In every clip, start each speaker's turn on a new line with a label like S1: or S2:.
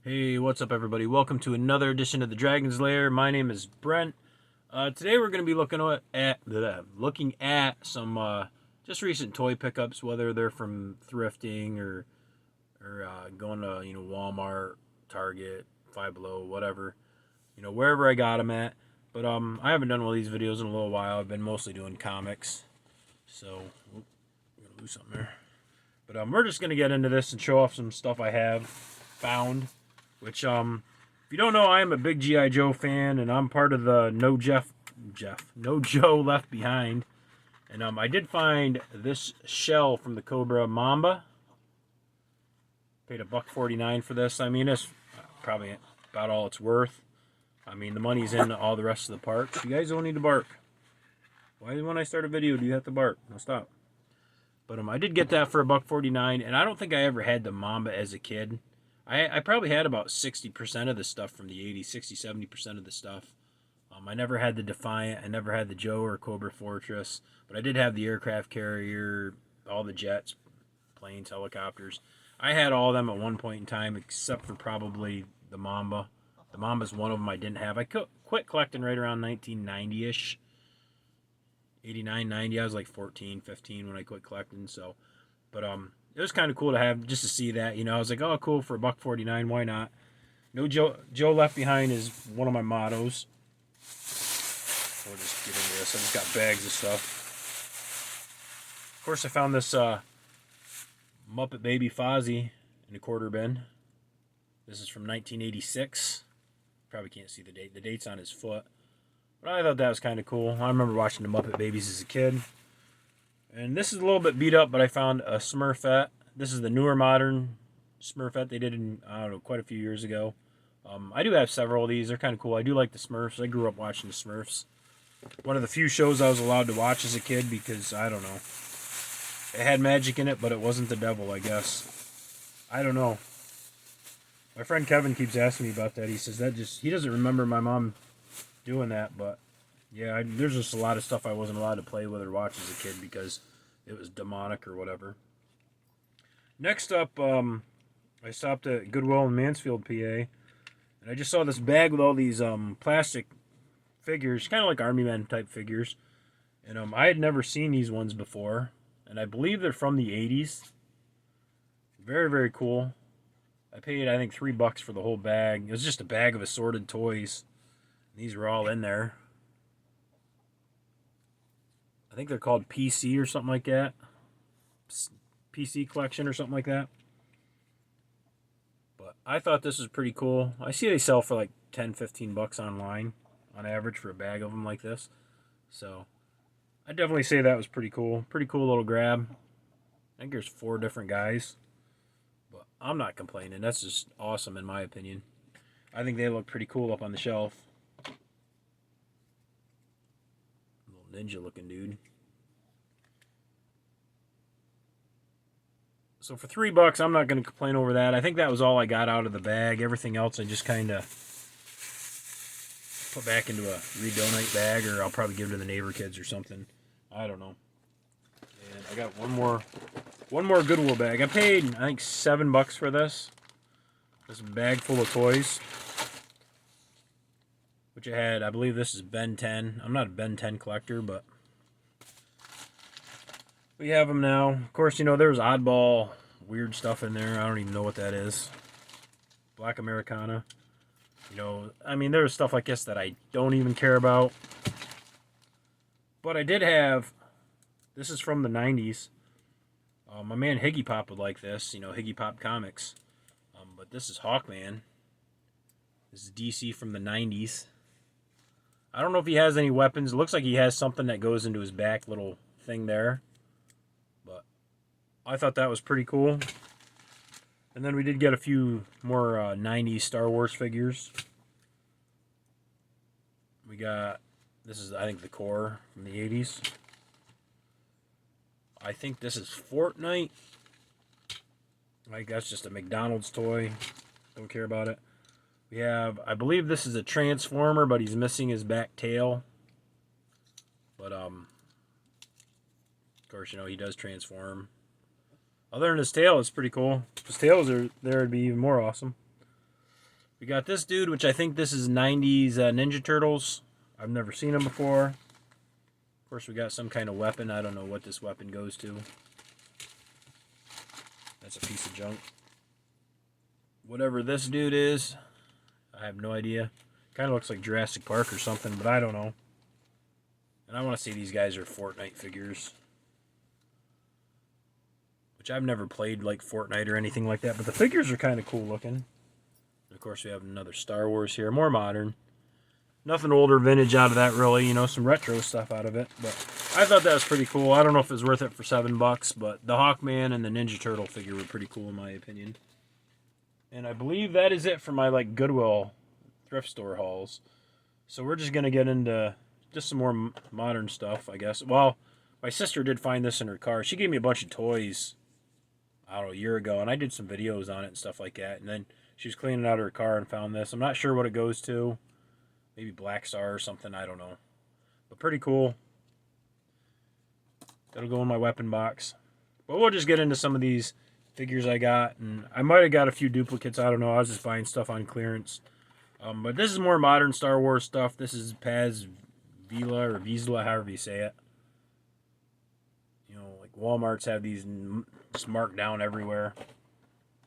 S1: Hey, what's up, everybody? Welcome to another edition of the Dragon's Lair. My name is Brent. Today we're going to be looking at some just recent toy pickups, whether they're from thrifting or going to Walmart, Target, Five Below, whatever, wherever I got them at. But I haven't done one of these videos in a little while. I've been mostly doing comics, so I'm gonna lose something there. But we're just gonna get into this and show off some stuff I have found. Which, if you don't know, I am a big G.I. Joe fan, and I'm part of the No Joe Left Behind. And I did find this shell from the Cobra Mamba. Paid $1.49 for this. I mean, it's probably about all it's worth. I mean, the money's in all the rest of the parts. You guys don't need to bark. Why, when I start a video, do you have to bark? No, stop. But I did get that for $1.49, and I don't think I ever had the Mamba as a kid. I probably had about 60% of the stuff from the 80s, 60-70% of the stuff. I never had the Defiant. I never had the Joe or Cobra Fortress. But I did have the aircraft carrier, all the jets, planes, helicopters. I had all of them at one point in time, except for probably the Mamba. The Mamba's one of them I didn't have. I quit collecting right around 1990-ish. 89, 90. I was like 14, 15 when I quit collecting. So, but it was kind of cool to have, just to see that. I was like, oh, cool, for $1.49, why not? No Joe Left Behind is one of my mottos. We'll just get into this. I just got bags of stuff. Of course, I found this Muppet Baby Fozzie in a quarter bin. This is from 1986. Probably can't see the date. The date's on his foot. But I thought that was kind of cool. I remember watching the Muppet Babies as a kid. And this is a little bit beat up, but I found a Smurfette. This is the newer modern Smurfette they did in, I don't know, quite a few years ago. I do have several of these. They're kind of cool. I do like the Smurfs. I grew up watching the Smurfs. One of the few shows I was allowed to watch as a kid because, I don't know, it had magic in it, but it wasn't the devil, I guess. I don't know. My friend Kevin keeps asking me about that. He says he doesn't remember my mom doing that, but yeah, there's just a lot of stuff I wasn't allowed to play with or watch as a kid because it was demonic or whatever. Next up, I stopped at Goodwill in Mansfield, PA, and I just saw this bag with all these plastic figures, kind of like Army Men type figures, and I had never seen these ones before, and I believe they're from the 80s. Very, very cool. I paid, I think, $3 for the whole bag. It was just a bag of assorted toys. These were all in there. I think they're called PC or something like that. PC collection or something like that. But I thought this was pretty cool. I see they sell for like $10-15 online on average for a bag of them like this. So I definitely say that was pretty cool. Pretty cool little grab. I think there's 4 different guys. But I'm not complaining. That's just awesome in my opinion. I think they look pretty cool up on the shelf. Little ninja looking dude. So for $3, I'm not going to complain over that. I think that was all I got out of the bag. Everything else I just kind of put back into a redonate bag, or I'll probably give it to the neighbor kids or something. I don't know. And I got one more Goodwill bag. I paid, I think, $7 for this. This bag full of toys. Which I had, I believe this is Ben 10. I'm not a Ben 10 collector, but we have them now. Of course, there was oddball weird stuff in there. I don't even know what that is. Black Americana. I mean, there was stuff like this that I don't even care about. But I did have, this is from the 90s. My man Higgy Pop would like this, Higgy Pop Comics. But this is Hawkman. This is DC from the 90s. I don't know if he has any weapons. It looks like he has something that goes into his back little thing there. But I thought that was pretty cool. And then we did get a few more 90s Star Wars figures. We got, this is, I think, the core from the 80s. I think this is Fortnite. Like, that's just a McDonald's toy. Don't care about it. We have, I believe this is a Transformer, but he's missing his back tail. But, of course, he does transform. Other than his tail, it's pretty cool. If his tails are there, it'd be even more awesome. We got this dude, which I think this is 90s Ninja Turtles. I've never seen him before. Of course, we got some kind of weapon. I don't know what this weapon goes to. That's a piece of junk. Whatever this dude is, I have no idea. Kind of looks like Jurassic Park or something, but I don't know. And I want to say these guys are Fortnite figures. Which I've never played like Fortnite or anything like that, but the figures are kind of cool looking. And of course, we have another Star Wars here, more modern. Nothing older vintage out of that, really. You know, some retro stuff out of it. But I thought that was pretty cool. I don't know if it was worth it for $7, but the Hawkman and the Ninja Turtle figure were pretty cool in my opinion. And I believe that is it for my like Goodwill thrift store hauls. So we're just gonna get into just some more modern stuff, I guess. Well, my sister did find this in her car. She gave me a bunch of toys, I don't know, a year ago, and I did some videos on it and stuff like that. And then she was cleaning out her car and found this. I'm not sure what it goes to. Maybe Black Star or something, I don't know. But pretty cool. That'll go in my weapon box. But we'll just get into some of these figures I got. And I might have got a few duplicates, I don't know. I was just buying stuff on clearance. But this is more modern Star Wars stuff. This is Paz Vila or Vizsla, however you say it. You know, like Walmart's have these just marked down everywhere.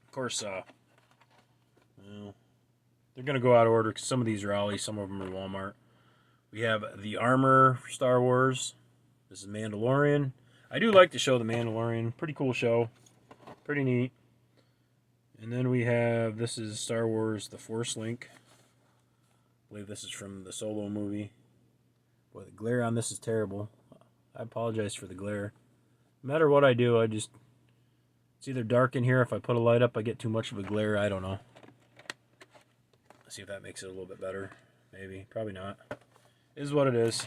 S1: Of course, well, they're going to go out of order because some of these are Ollie, some of them are Walmart. We have the armor for Star Wars. This is Mandalorian. I do like the show The Mandalorian. Pretty cool show. Pretty neat. And then we have, this is Star Wars The Force Link. I believe this is from the Solo movie. Boy, the glare on this is terrible. I apologize for the glare. No matter what I do, it's either dark in here. If I put a light up, I get too much of a glare. I don't know. Let's see if that makes it a little bit better. Maybe. Probably not. It is what it is.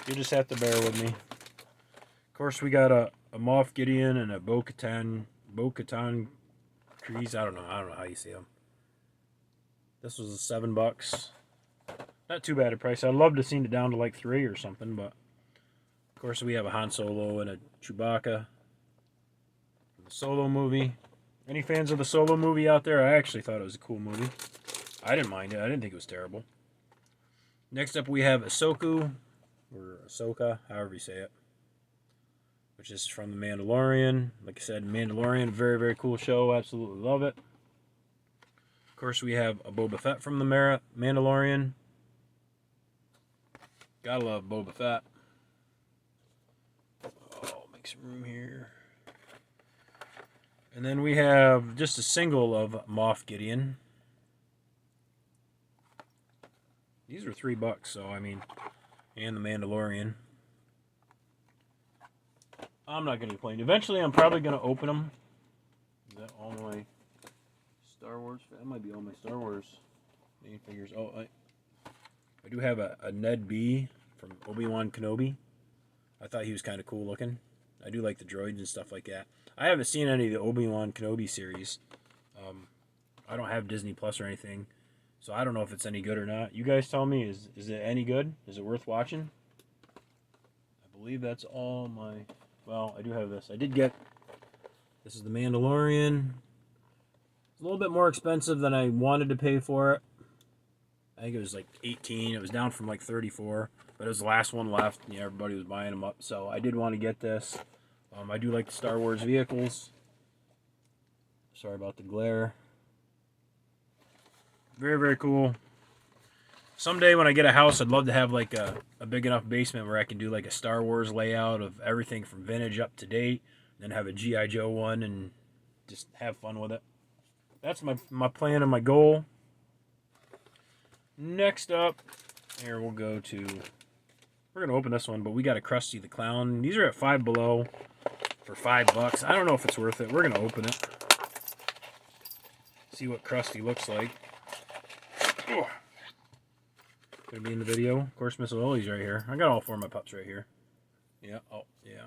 S1: You just have to bear with me. Of course, we got a Moff Gideon and a Bo-Katan Kryze. I don't know how you say them. This was $7. Not too bad a price. I'd love to have seen it down to like $3 or something, but of course we have a Han Solo and a Chewbacca. The Solo movie. Any fans of the Solo movie out there? I actually thought it was a cool movie. I didn't mind it. I didn't think it was terrible. Next up we have Ahsoka, or Ahsoka, however you say it, which is from The Mandalorian. Like I said, Mandalorian, very, very cool show. Absolutely love it. Of course, we have a Boba Fett from The Mandalorian. Gotta love Boba Fett. Oh, make some room here. And then we have just a single of Moff Gideon. These are $3, so I mean, and The Mandalorian. I'm not going to be playing. Eventually, I'm probably going to open them. Is that all my Star Wars? That might be all my Star Wars main figures. Oh, I do have a Ned B from Obi-Wan Kenobi. I thought he was kind of cool looking. I do like the droids and stuff like that. I haven't seen any of the Obi-Wan Kenobi series. I don't have Disney Plus or anything, so I don't know if it's any good or not. You guys tell me, is it any good? Is it worth watching? I believe that's all my... Well, I do have this. I did get... This is The Mandalorian. It's a little bit more expensive than I wanted to pay for it. I think it was like $18. It was down from like $34. But it was the last one left. Yeah, everybody was buying them up. So I did want to get this. I do like the Star Wars vehicles. Sorry about the glare. Very, very cool. Someday when I get a house, I'd love to have like a big enough basement where I can do like a Star Wars layout of everything from vintage up to date. Then have a G.I. Joe one and just have fun with it. That's my plan and my goal. Next up, here we'll go to... We're going to open this one, but we got a Krusty the Clown. These are at Five Below for $5. I don't know if it's worth it. We're going to open it. See what Krusty looks like. Going to be in the video. Of course, Miss Lily's right here. I got all four of my pups right here. Yeah, oh, yeah.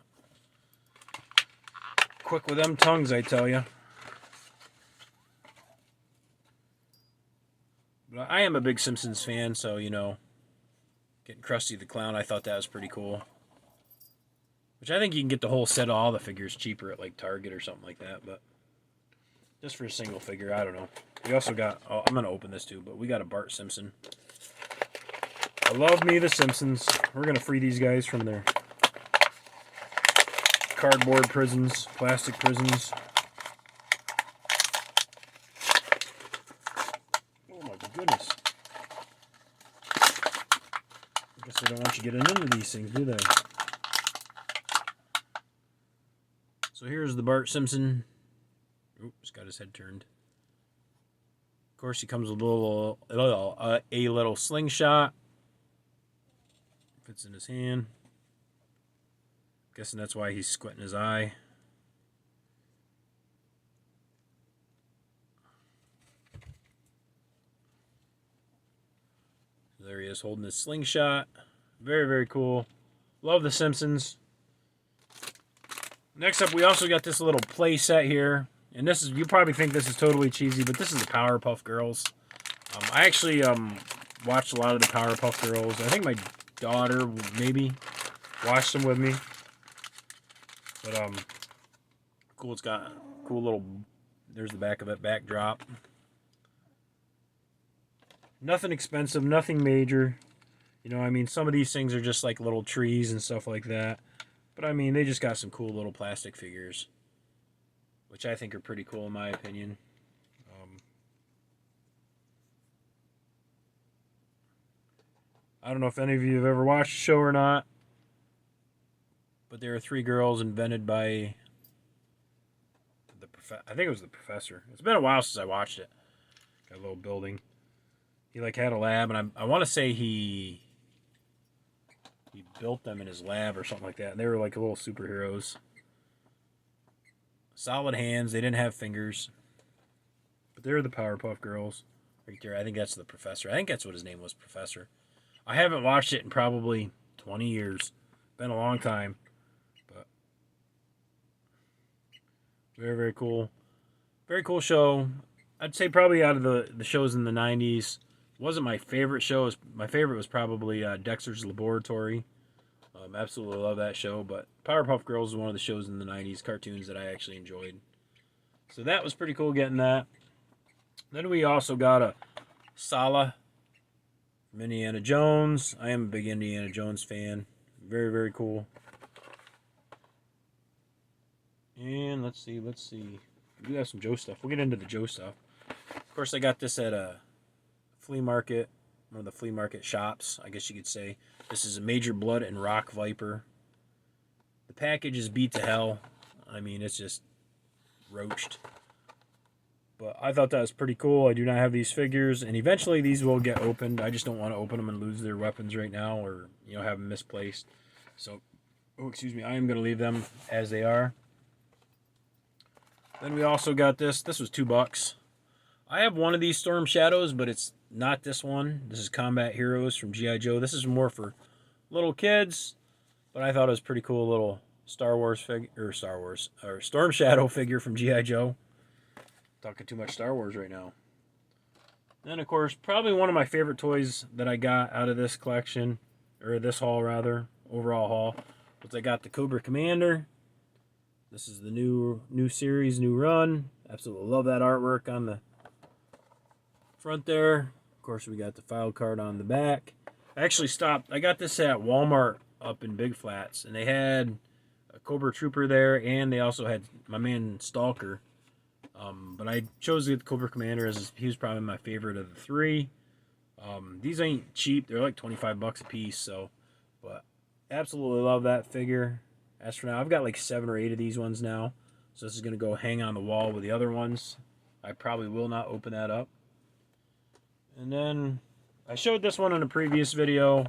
S1: Quick with them tongues, I tell you. But I am a big Simpsons fan, so, you know, getting Krusty the Clown, I thought that was pretty cool. Which I think you can get the whole set of all the figures cheaper at, like, Target or something like that, but... Just for a single figure, I don't know. We also got, oh, I'm going to open this too, but we got a Bart Simpson. I love me the Simpsons. We're going to free these guys from their cardboard prisons, plastic prisons. Oh my goodness. I guess they don't want you getting into these things, do they? So here's the Bart Simpson. Oops, got his head turned. Of course, he comes with a little slingshot. Fits in his hand. Guessing that's why he's squinting his eye. There he is holding his slingshot. Very, very cool. Love the Simpsons. Next up, we also got this little play set here. And this is, you probably think this is totally cheesy, but this is the Powerpuff Girls. I actually watched a lot of the Powerpuff Girls. I think my daughter maybe watched them with me. But cool. It's got a cool little, there's the back of it, backdrop. Nothing expensive, nothing major. You know, I mean, some of these things are just like little trees and stuff like that. But I mean, they just got some cool little plastic figures, which I think are pretty cool in my opinion. I don't know if any of you have ever watched the show or not, but there are 3 girls invented by I think it was the professor. It's been a while since I watched it. Got a little building. He like had a lab, and I want to say he built them in his lab or something like that. And they were like little superheroes. Solid hands. They didn't have fingers, but they were the Powerpuff Girls right there. I think that's the professor. I think that's what his name was, Professor. I haven't watched it in probably 20 years. Been a long time, but very, very cool. Very cool show. I'd say probably out of the shows in the 90s, wasn't my favorite show. My favorite was probably Dexter's Laboratory. Absolutely love that show, but Powerpuff Girls is one of the shows in the 90s cartoons that I actually enjoyed. So that was pretty cool getting that. Then we also got a Sallah from Indiana Jones. I am a big Indiana Jones fan. Very, very cool. And let's see. We do have some Joe stuff. We'll get into the Joe stuff. Of course, I got this at a flea market, one of the flea market shops, I guess you could say. This is a Major Blood and Rock Viper. The package is beat to hell. I mean, it's just roached. But I thought that was pretty cool. I do not have these figures, and eventually these will get opened. I just don't want to open them and lose their weapons right now, or have them misplaced. So, I am going to leave them as they are. Then we also got this. This was $2. I have one of these Storm Shadows, but it's not this one. This is Combat Heroes from G.I. Joe. This is more for little kids, but I thought it was pretty cool little Storm Shadow figure from G.I. Joe. Talking too much Star Wars right now. Then, of course, probably one of my favorite toys that I got out of this collection, or this haul rather, overall haul, was I got the Cobra Commander. This is the new series, new run. Absolutely love that artwork on the front there. Of course, we got the file card on the back. I actually stopped. I got this at Walmart up in Big Flats, and they had a Cobra Trooper there, and they also had my man Stalker. But I chose to get the Cobra Commander as he was probably my favorite of the 3. These ain't cheap. They're like $25 a piece. So, but absolutely love that figure. As for now, I've got like 7 or 8 of these ones now. So this is going to go hang on the wall with the other ones. I probably will not open that up. And then I showed this one in a previous video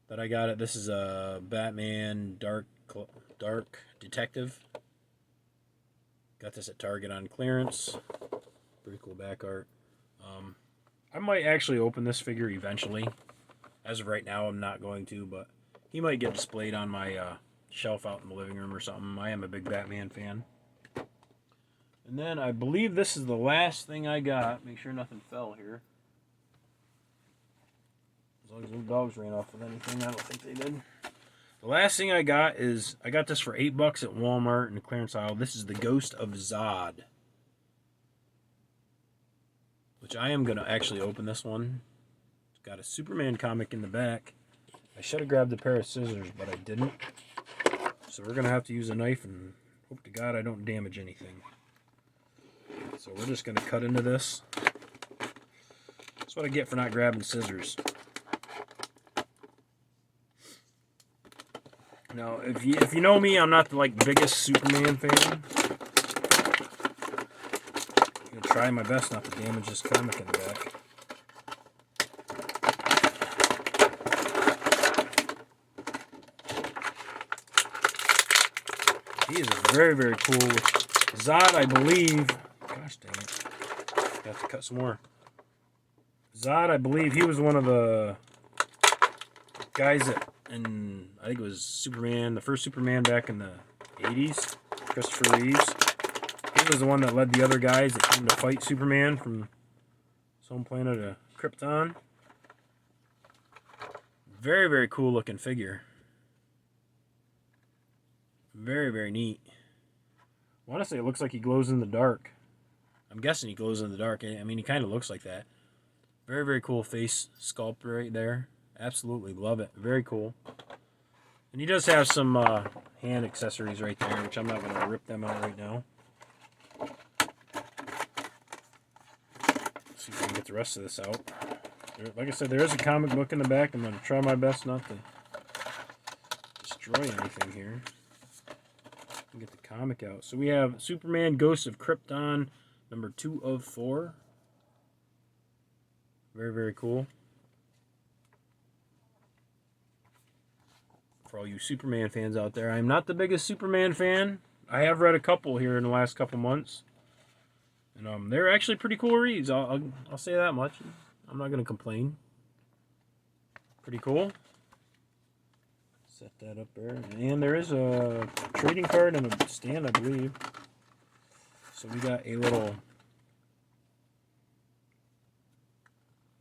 S1: that I got it. This is a Batman Dark Detective. Got this at Target on clearance. Pretty cool back art. I might actually open this figure eventually. As of right now, I'm not going to, but he might get displayed on my shelf out in the living room or something. I am a big Batman fan. And then I believe this is the last thing I got. Make sure nothing fell here. As long as no dogs ran off with anything, I don't think they did. The last thing I got is, I got this for $8 at Walmart in the clearance aisle. This is the Ghost of Zod. which I am going to actually open this one. It's got a Superman comic in the back. I should have grabbed a pair of scissors, but I didn't. So we're going to have to use a knife and hope to God I don't damage anything. So we're just going to cut into this. That's what I get for not grabbing scissors. Now, if you know me, I'm not the biggest Superman fan. I'm going to try my best not to damage this comic in the back. He is very, very cool. Zod, I believe... Gosh dang it. I have to cut some more. Zod, I believe he was one of the guys that... And I think it was Superman, the first Superman back in the 80s, Christopher Reeves. He was the one that led the other guys that came to fight Superman from some planet of Krypton. Very, very cool looking figure. Very, very neat. I want to say it looks like he glows in the dark. I'm guessing he glows in the dark. I mean, he kind of looks like that. Very, very cool face sculpt right there. Absolutely love it. Very cool. And he does have some hand accessories right there, which I'm not going to rip them out right now. Let's see if we can get the rest of this out. Like I said, there is a comic book in the back. I'm going to try my best not to destroy anything here. Get the comic out. So we have Superman Ghost of Krypton, number 2 of 4. Very, very cool. For all you Superman fans out there, I'm not the biggest Superman fan. I have read a couple here in the last couple months, and they're actually pretty cool reads. I'll say that much. I'm not going to complain. Pretty cool. Set that up there, and there is a trading card and a stand, I believe. So we got a little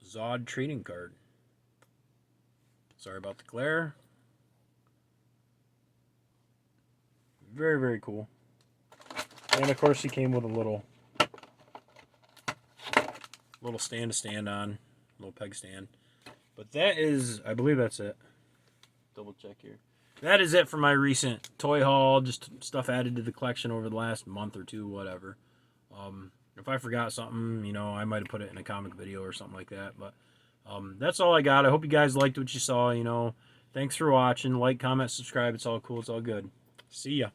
S1: Zod trading card. Sorry about the glare. Very, very cool. And of course he came with a little stand to stand on, little peg stand. But that is, I believe that's it. Double check here. That is it for my recent toy haul. Just stuff added to the collection over the last month or two, whatever. If I forgot something, you know, I might have put it in a comic video or something like that. But that's all I got. I hope you guys liked what you saw, you know. Thanks for watching. Like, comment, subscribe. It's all cool. It's all good. See ya.